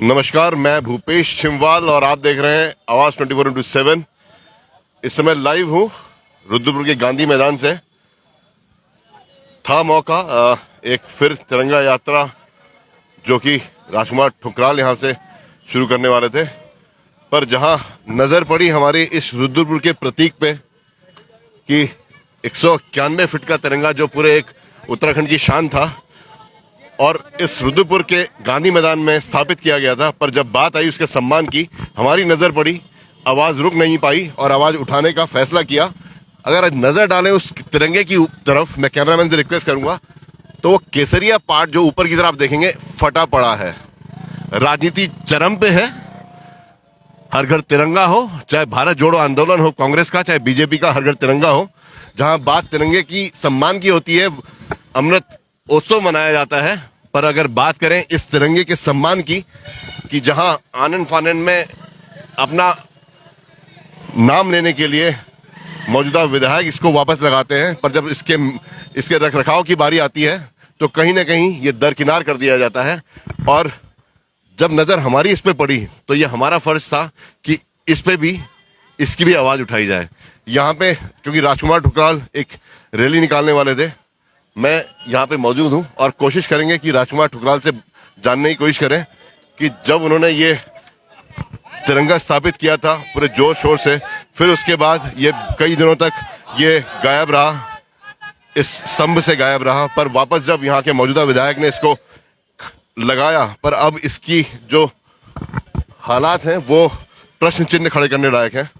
नमस्कार, मैं भूपेश छिमवाल और आप देख रहे हैं आवाज 24/7। इस समय लाइव हूँ रुद्रपुर के गांधी मैदान से। था मौका एक फिर तिरंगा यात्रा जो कि राजकुमार ठुकराल यहाँ से शुरू करने वाले थे, पर जहाँ नज़र पड़ी हमारी इस रुद्रपुर के प्रतीक पे कि 191 फीट का तिरंगा जो पूरे एक उत्तराखंड की शान था और इस रुद्रपुर के गांधी मैदान में स्थापित किया गया था, पर जब बात आई उसके सम्मान की, हमारी नज़र पड़ी, आवाज़ रुक नहीं पाई और आवाज़ उठाने का फैसला किया। अगर नज़र डालें उस तिरंगे की तरफ, मैं कैमरामैन से रिक्वेस्ट करूंगा, तो वो केसरिया पार्ट जो ऊपर की तरफ आप देखेंगे फटा पड़ा है। राजनीति चरम पे है। हर घर तिरंगा हो, चाहे भारत जोड़ो आंदोलन हो कांग्रेस का, चाहे बीजेपी का हर घर तिरंगा हो, जहां बात तिरंगे की सम्मान की होती है, अमृत उत्सव मनाया जाता है। पर अगर बात करें इस तिरंगे के सम्मान की, कि जहां आनन फानन में अपना नाम लेने के लिए मौजूदा विधायक इसको वापस लगाते हैं, पर जब इसके रखरखाव की बारी आती है तो कहीं ना कहीं ये दरकिनार कर दिया जाता है। और जब नज़र हमारी इस पे पड़ी तो ये हमारा फर्ज था कि इस पे भी इसकी भी आवाज़ उठाई जाए। यहाँ पे क्योंकि राजकुमार ठुकराल एक रैली निकालने वाले थे, मैं यहाँ पे मौजूद हूँ और कोशिश करेंगे कि राजकुमार ठुकराल से जानने की कोशिश करें कि जब उन्होंने ये तिरंगा स्थापित किया था पूरे जोर शोर से, फिर उसके बाद ये कई दिनों तक ये गायब रहा, इस स्तंभ से गायब रहा, पर वापस जब यहाँ के मौजूदा विधायक ने इसको लगाया, पर अब इसकी जो हालात हैं वो प्रश्न चिन्ह खड़े करने लायक हैं।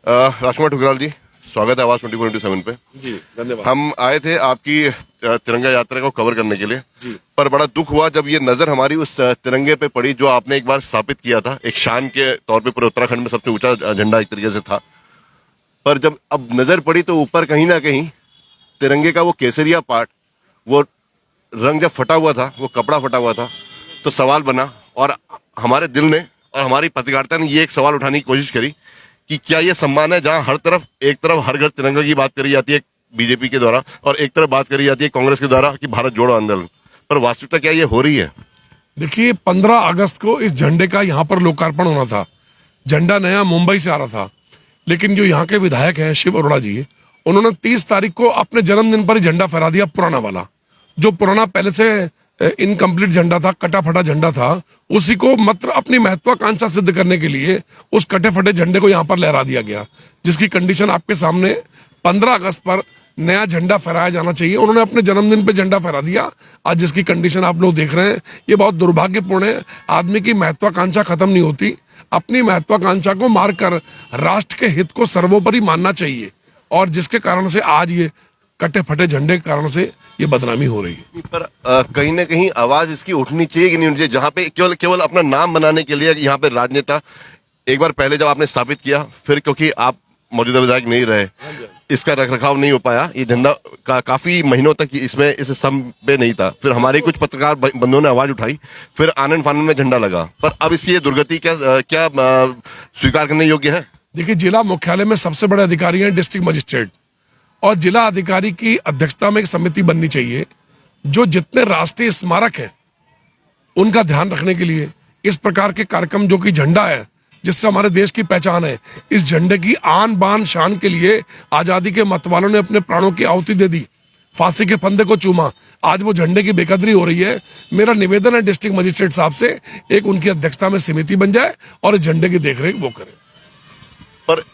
राजकुमार ठुकराल जी, स्वागत है आवाज 24/7 पे। जी धन्यवाद। हम आए थे आपकी तिरंगा यात्रा को कवर करने के लिए, जी। पर बड़ा दुख हुआ जब ये नजर हमारी उस तिरंगे पे पड़ी जो आपने एक बार स्थापित किया था, एक शान के तौर पे पूरे उत्तराखंड में सबसे ऊंचा झंडा एक तरीके से था। पर जब अब नजर पड़ी तो ऊपर कहीं ना कहीं तिरंगे का वो केसरिया पार्ट, वो रंग जब फटा हुआ था, वो कपड़ा फटा हुआ था, तो सवाल बना और हमारे दिल ने और हमारी पत्रकारिता ने ये एक सवाल उठाने की कोशिश करी कि क्या ये सम्मान है जहां एक तरफ हर घर तिरंगा की बात करी जाती है बीजेपी के द्वारा और एक तरफ बात करी जाती है कांग्रेस के द्वारा कि भारत जोड़ो आंदोलन, पर वास्तविकता क्या ये हो रही है? देखिए, 15 अगस्त को इस झंडे का यहाँ पर लोकार्पण होना था। झंडा नया मुंबई से आ रहा था, लेकिन जो यहाँ के विधायक हैं शिव अरोड़ा जी, उन्होंने 30 तारीख को अपने जन्मदिन पर ही झंडा फहरा दिया, पुराना वाला। जो पुराना पहले से इनकम्प्लीट झंडा था, कटा फटा झंडा था, उसी को मात्र अपनी महत्वाकांक्षा सिद्ध करने के लिए उस कटे फटे झंडे को यहाँ पर लहरा दिया गया, जिसकी कंडीशन आपके सामने 15 अगस्त पर नया झंडा फहराया जाना चाहिए। उन्होंने अपने जन्मदिन पे झंडा फहरा दिया। आज जिसकी कंडीशन आप लोग देख रहे हैं, ये बहुत दुर्भाग्यपूर्ण है। आदमी की महत्वाकांक्षा खत्म नहीं होती, अपनी महत्वाकांक्षा को मारकर राष्ट्र के हित को सर्वोपरि मानना चाहिए, और जिसके कारण से आज ये कटे फटे झंडे के कारण से ये बदनामी हो रही है। पर कहीं ना कहीं आवाज इसकी उठनी चाहिए कि नहीं उठनी चाहिए? जहाँ पे केवल अपना नाम बनाने के लिए यहाँ पे राजनेता, एक बार पहले जब आपने स्थापित किया, फिर क्योंकि आप मौजूदा विधायक नहीं रहे, इसका रखरखाव नहीं हो पाया, ये झंडा काफी महीनों तक इसमें इस स्तंभ पे नहीं था। फिर हमारे कुछ पत्रकार बंधुओं ने आवाज उठाई, फिर आनन फानन में झंडा लगा, पर अब इसकी ये दुर्गति क्या स्वीकार करने योग्य है? देखिए, जिला मुख्यालय में सबसे बड़े अधिकारी हैं डिस्ट्रिक्ट मजिस्ट्रेट, और जिला अधिकारी की अध्यक्षता में एक समिति बननी चाहिए जो जितने राष्ट्रीय स्मारक हैं उनका ध्यान रखने के लिए इस प्रकार के कार्यक्रम, जो कि झंडा है जिससे हमारे देश की पहचान है, इस झंडे की आन बान शान के लिए आजादी के मतवालों ने अपने प्राणों की आहुति दे दी, फांसी के फंदे को चूमा, आज वो झंडे की बेकदरी हो रही है। मेरा निवेदन है डिस्ट्रिक्ट मजिस्ट्रेट साहब से, एक उनकी अध्यक्षता में समिति बन जाए और इस झंडे की देखरेख वो करें। पर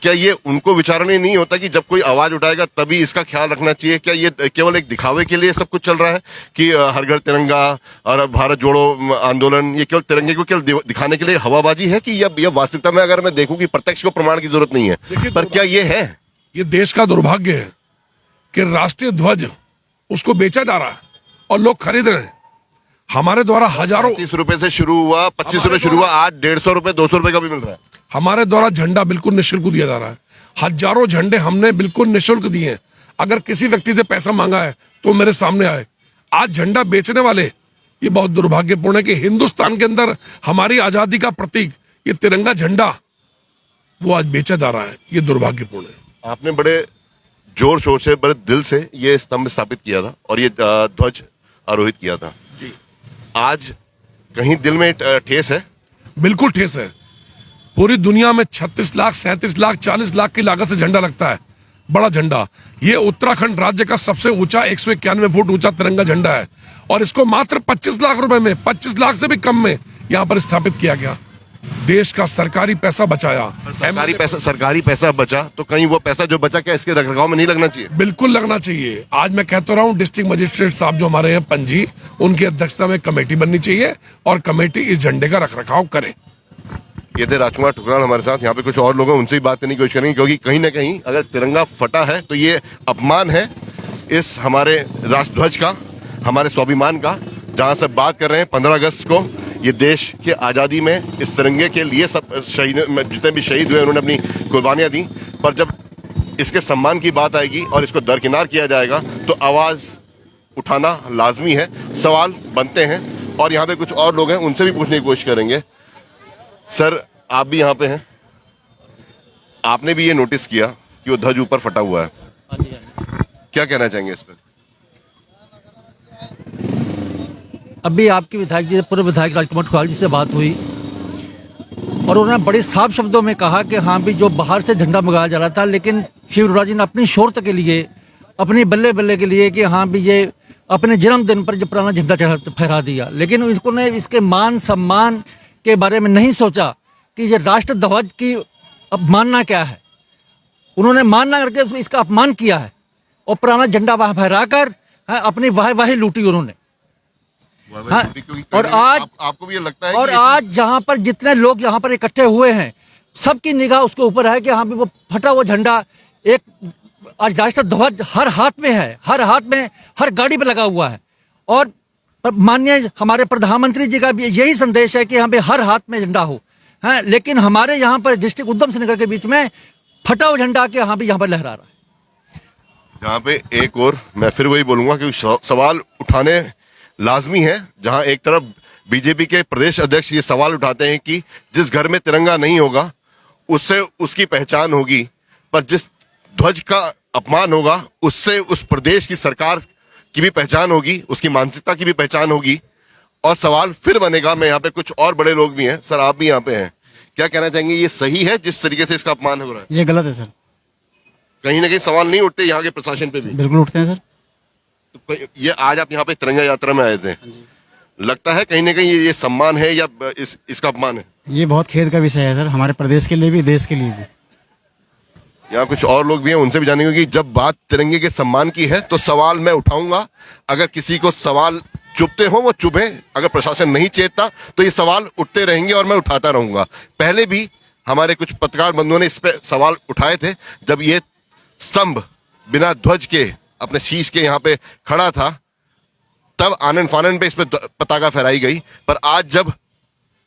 क्या ये उनको विचारने नहीं होता कि जब कोई आवाज उठाएगा तभी इसका ख्याल रखना चाहिए? क्या ये केवल एक दिखावे के लिए सब कुछ चल रहा है कि हर घर तिरंगा और भारत जोड़ो आंदोलन, ये केवल तिरंगे को केवल दिखाने के लिए हवाबाजी है कि यह वास्तविकता में अगर मैं देखूं कि प्रत्यक्ष को प्रमाण की जरूरत नहीं है? पर क्या ये है? ये देश का दुर्भाग्य है कि राष्ट्रीय ध्वज उसको बेचा जा रहा है और लोग खरीद रहे हैं। हमारे द्वारा हजारों 30 रुपए से शुरू हुआ, 25 रुपए शुरू हुआ, आज 150 रुपए 200 रुपए का भी मिल रहा है। हमारे द्वारा झंडा बिल्कुल निःशुल्क दिया जा रहा है। हजारों झंडे हमने बिल्कुल निःशुल्क दिए हैं। अगर किसी व्यक्ति से पैसा मांगा है तो मेरे सामने आए। आज झंडा बेचने वाले, ये बहुत दुर्भाग्यपूर्ण है कि हिंदुस्तान के अंदर हमारी आजादी का प्रतीक ये तिरंगा झंडा वो आज बेचा जा रहा है। ये दुर्भाग्यपूर्ण है। आपने बड़े जोर शोर से, बड़े दिल से ये स्तंभ स्थापित किया था और ये ध्वज आरोहित किया था। आज कहीं दिल में ठेस है? बिल्कुल ठेस है। पूरी दुनिया में 36 लाख, 37 लाख, 40 लाख की लागत से झंडा लगता है, बड़ा झंडा। ये उत्तराखंड राज्य का सबसे ऊंचा 191 फुट ऊंचा तिरंगा झंडा है और इसको मात्र 25 लाख रुपए में, 25 लाख से भी कम में यहां पर स्थापित किया गया। देश का सरकारी पैसा बचाया। सरकारी पैसा बचा तो कहीं वो पैसा जो बचा क्या इसके रखरखाव में नहीं लगना चाहिए? बिल्कुल लगना चाहिए। आज मैं कहता रहा हूं, डिस्ट्रिक्ट मजिस्ट्रेट साहब जो हमारे हैं पंजी, उनकी अध्यक्षता में कमेटी बननी चाहिए और कमेटी इस झंडे का रखरखाव करे। ये थे राजकुमार ठुकराल हमारे साथ। यहाँ पे कुछ और लोग हैं, उनसे भी बात करने की कोशिश करेंगे, क्योंकि कहीं ना कहीं अगर तिरंगा फटा है तो ये अपमान है इस हमारे राष्ट्रध्वज का, हमारे स्वाभिमान का। जहां से बात कर रहे हैं 15 अगस्त को ये देश के आज़ादी में इस तिरंगे के लिए सब शहीद, जितने भी शहीद हुए उन्होंने अपनी कुर्बानियां दी। पर जब इसके सम्मान की बात आएगी और इसको दरकिनार किया जाएगा तो आवाज़ उठाना लाजमी है, सवाल बनते हैं। और यहाँ पे कुछ और लोग हैं, उनसे भी पूछने की कोशिश करेंगे। सर, आप भी यहाँ पे हैं, आपने भी ये नोटिस किया कि वो ध्वज ऊपर फटा हुआ है, क्या कहना चाहेंगे इस पर? अभी आपके विधायक जी, पूर्व विधायक राजकुमार ठुकराल जी से बात हुई और उन्होंने बड़े साफ शब्दों में कहा कि हाँ भी जो बाहर से झंडा मंगाया जा रहा था, लेकिन शिव अरोड़ा जी ने अपनी शोरत के लिए, अपनी बल्ले बल्ले के लिए कि हाँ भी ये अपने जन्मदिन पर जो पुराना झंडा फहरा दिया, लेकिन उन्होंने इसके मान सम्मान के बारे में नहीं सोचा कि ये राष्ट्र ध्वज की अपमानना क्या है। उन्होंने मानना करके इसका अपमान किया है और पुराना झंडा वहां फहराकर अपनी वाही लूटी उन्होंने। हाँ, और आज आपको भी ये लगता है और आज यहाँ पर जितने लोग यहाँ पर इकट्ठे हुए हैं, सबकी निगाह उसके ऊपर है कि हाँ भी वो फटा हुआ झंडा, एक आज राष्ट्र ध्वज हर हाथ में है, हर हाथ में, हर गाड़ी पे लगा हुआ है। और माननीय हमारे प्रधानमंत्री जी का भी यही संदेश है कि हमें हर हाथ में झंडा हो। हाँ, लेकिन हमारे यहाँ पर डिस्ट्रिक्ट उधम सिंह नगर के बीच में फटा हुआ झंडा के यहाँ भी यहाँ पर लहरा रहा है। जहाँ पे एक और मैं फिर वही बोलूंगा कि सवाल उठाने लाजमी है। जहां एक तरफ बीजेपी के प्रदेश अध्यक्ष ये सवाल उठाते हैं कि जिस घर में तिरंगा नहीं होगा उससे उसकी पहचान होगी, पर जिस ध्वज का अपमान होगा उससे उस प्रदेश की सरकार की भी पहचान होगी, उसकी मानसिकता की भी पहचान होगी। और सवाल फिर बनेगा। मैं यहाँ पे कुछ और बड़े लोग भी हैं, सर आप भी यहाँ पे हैं, क्या कहना चाहेंगे? ये सही है जिस तरीके से इसका अपमान हो रहा है? ये गलत है सर। कहीं ना कहीं सवाल नहीं उठते यहाँ के प्रशासन पे भी? बिल्कुल उठते हैं सर। तो ये आज आप यहाँ पे तिरंगा यात्रा में आए थे, लगता है कहीं ना कहीं ये सम्मान है या इसका अपमान है? ये बहुत खेद का विषय है सर, हमारे प्रदेश के लिए भी, देश के लिए भी। यहाँ कुछ और लोग भी हैं, उनसे भी जानेंगे कि जब बात तिरंगे के सम्मान की है तो सवाल मैं उठाऊंगा। अगर किसी को सवाल चुभते हो वो चुभे, अगर प्रशासन नहीं चेतता तो ये सवाल उठते रहेंगे और मैं उठाता रहूंगा। पहले भी हमारे कुछ पत्रकार बंधुओं ने इस पे सवाल उठाए थे जब ये स्तंभ बिना ध्वज के अपने शीश के यहाँ पे खड़ा था, तब आनन फानन पे इस पे पताका फहराई गई। पर आज जब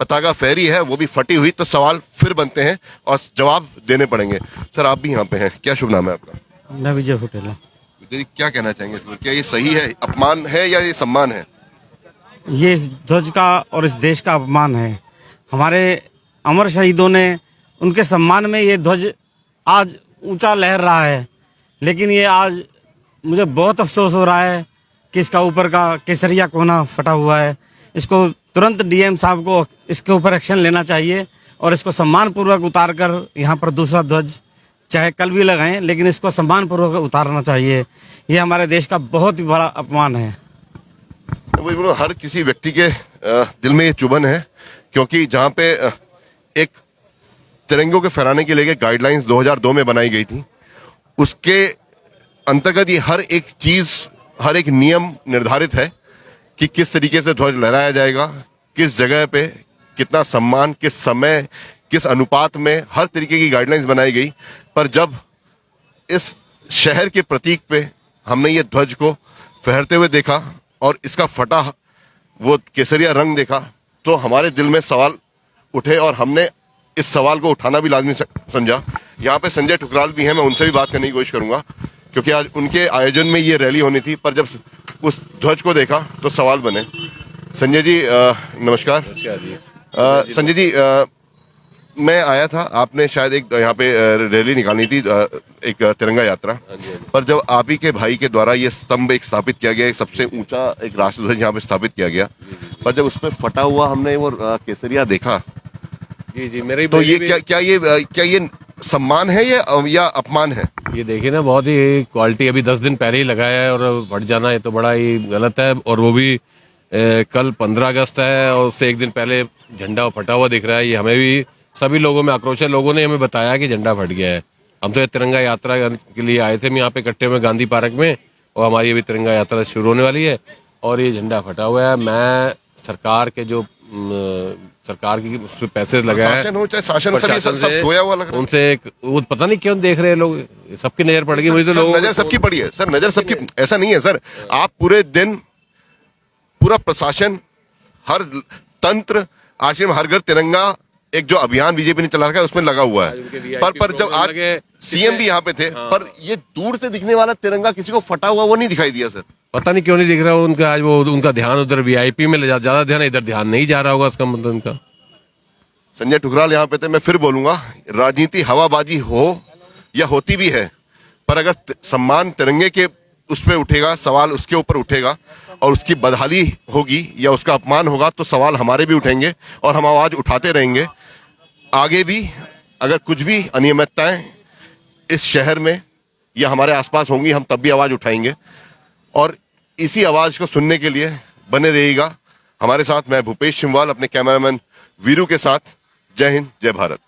पताका फहरी है वो भी फटी हुई तो सवाल फिर बनते हैं और जवाब देने पड़ेंगे। सर आप भी यहाँ पे हैं, क्या शुभ नाम है आपका? मैं विजय होटल। क्या कहना चाहेंगे इस पर? क्या ये सही है, अपमान है या ये सम्मान है? ये इस ध्वज का और इस देश का अपमान है। हमारे अमर शहीदों ने, उनके सम्मान में ये ध्वज आज ऊंचा लहर रहा है, लेकिन ये आज मुझे बहुत अफसोस हो रहा है कि इसका ऊपर का केसरिया कोना फटा हुआ है। इसको तुरंत डीएम साहब को इसके ऊपर एक्शन लेना चाहिए और इसको सम्मानपूर्वक उतार कर यहाँ पर दूसरा ध्वज चाहे कल भी लगाएं, लेकिन इसको सम्मानपूर्वक उतारना चाहिए। ये हमारे देश का बहुत ही बड़ा अपमान है। वही बोलो, हर किसी व्यक्ति के दिल में ये चुभन है, क्योंकि जहाँ पे एक तिरंगों के फहराने के लिए गाइडलाइंस 2002 में बनाई गई थी, उसके अंतर्गत ये हर एक चीज, हर एक नियम निर्धारित है कि किस तरीके से ध्वज लहराया जाएगा, किस जगह पे कितना सम्मान, किस समय, किस अनुपात में, हर तरीके की गाइडलाइंस बनाई गई। पर जब इस शहर के प्रतीक पे हमने ये ध्वज को फहरते हुए देखा और इसका फटा वो केसरिया रंग देखा तो हमारे दिल में सवाल उठे और हमने इस सवाल को उठाना भी लाजमी समझा। यहाँ पे संजय ठुकराल भी हैं, मैं उनसे भी बात करने की कोशिश करूंगा, क्योंकि आज उनके आयोजन में ये रैली होनी थी, पर जब उस ध्वज को देखा तो सवाल बने। संजय जी नमस्कार। नमस्कार जी। संजय जी मैं आया था, आपने शायद एक यहाँ पे रैली निकालनी थी, एक तिरंगा यात्रा, पर जब आप ही के भाई के द्वारा ये स्तंभ एक स्थापित किया गया, एक सबसे ऊंचा एक राष्ट्रध्वज यहाँ पे स्थापित किया गया, पर जब उसमें फटा हुआ हमने वो केसरिया देखा, जी जी, मेरे तो ये क्या ये सम्मान है या अपमान है? ये देखिए ना, बहुत ही क्वालिटी अभी 10 दिन पहले ही लगाया है और फट जाना ये तो बड़ा ही गलत है। और वो भी कल 15 अगस्त है और उससे एक दिन पहले झंडा फटा हुआ दिख रहा है। ये हमें भी, सभी लोगों में आक्रोश है। लोगों ने हमें बताया कि झंडा फट गया है। हम तो ये तिरंगा यात्रा के लिए आए थे, हम यहाँ पे इकट्ठे हुए गांधी पार्क में, और हमारी अभी तिरंगा यात्रा शुरू होने वाली है और ये झंडा फटा हुआ है। मैं सरकार के जो सरकार की उस पे पैसे लगाए, शासन हो चाहे शासन हो, सब सोया हुआ लग रहा है। उनसे वो पता नहीं क्यों देख रहे हैं लोग, सबकी नजर पड़ गई मुझे तो। लोगों नजर सबकी पड़ी है सर, नजर सबकी, ऐसा नहीं है सर। आप पूरे दिन, पूरा प्रशासन, हर तंत्र, आश्रम, हर घर तिरंगा, एक जो अभियान बीजेपी ने चला रखा है उसमें लगा हुआ है। पर जब आज सीएम भी यहाँ पे थे, पर ये दूर से दिखने वाला तिरंगा किसी को फटा हुआ वो नहीं दिखाई दिया सर। पता नहीं क्यों नहीं दिख रहा उनका। आज वो उनका ध्यान उधर वीआईपी में ज्यादा ध्यान, इधर ध्यान नहीं जा रहा होगा, इसका मतलब उनका। संजय ठुकराल यहाँ पे थे। मैं फिर बोलूंगा, राजनीति हवाबाजी हो या होती भी है, पर अगर सम्मान तिरंगे के उस पे उठेगा, सवाल उसके ऊपर उठेगा और उसकी बदहाली होगी या उसका अपमान होगा, तो सवाल हमारे भी उठेंगे और हम आवाज उठाते रहेंगे। आगे भी अगर कुछ भी अनियमितताएं इस शहर में या हमारे आसपास होंगी, हम तब भी आवाज उठाएंगे। और इसी आवाज को सुनने के लिए बने रहिएगा हमारे साथ। मैं भूपेश सिमवाल अपने कैमरामैन वीरू के साथ। जय हिंद, जय भारत।